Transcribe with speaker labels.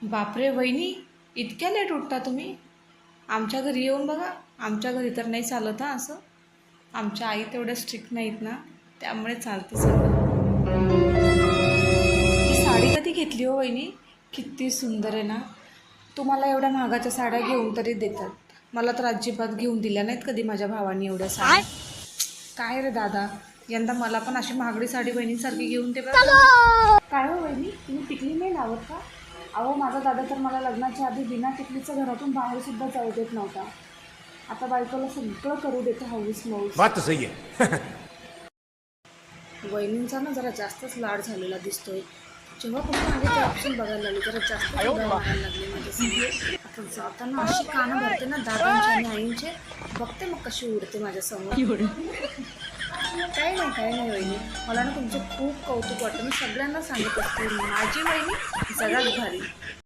Speaker 1: बापरे वहिनी, इतक्या लेट उठता तुम्ही? आमच्या घरी येऊन बघा. आमच्या घरी तर नाही चालत हा असं. आमच्या आई तेवढ्या स्ट्रिक्ट नाहीत ना, त्यामुळे चालतं सगळं. ही साडी कधी घेतली हो वहिनी? किती सुंदर आहे ना. तुम्हाला एवढ्या महागाच्या साड्या घेऊन तरी देतात, मला तर अजिबात घेऊन दिल्या नाहीत कधी माझ्या भावाने एवढ्या साड्या. काय रे दादा, यंदा मला पण अशी महागडी साडी बहिणीसारखी घेऊन दे बरं का. काय हो वहिनी, तुम्ही टिकली नाही लावत का? अहो माझा दादा तर मला लग्नाच्या आधी बिना टिकलीचं घरातून बाहेर सुद्धा जाऊ देत नव्हता. आता बायकोला सगळं करू देतो हौस मौस.
Speaker 2: बात तो सही है.
Speaker 1: वहिनींचा ना जरा जास्तच लाड झालेला दिसतोय. जेव्हापासून आले ते ऑप्शन बघायला लागले, जरा जास्त मारायला लागले माझ्यासमोर. आता जाताना अशी कानं भरते ना दादांचे आणि आईंचे, बघते मग कशी उडते माझ्यासमोर. काही नाही वहिनी, मला ना तुमचे खूप कौतुक वाटतं. मी सगळ्यांना सांगत असते माझी वहिनी सगळ्यात भारी.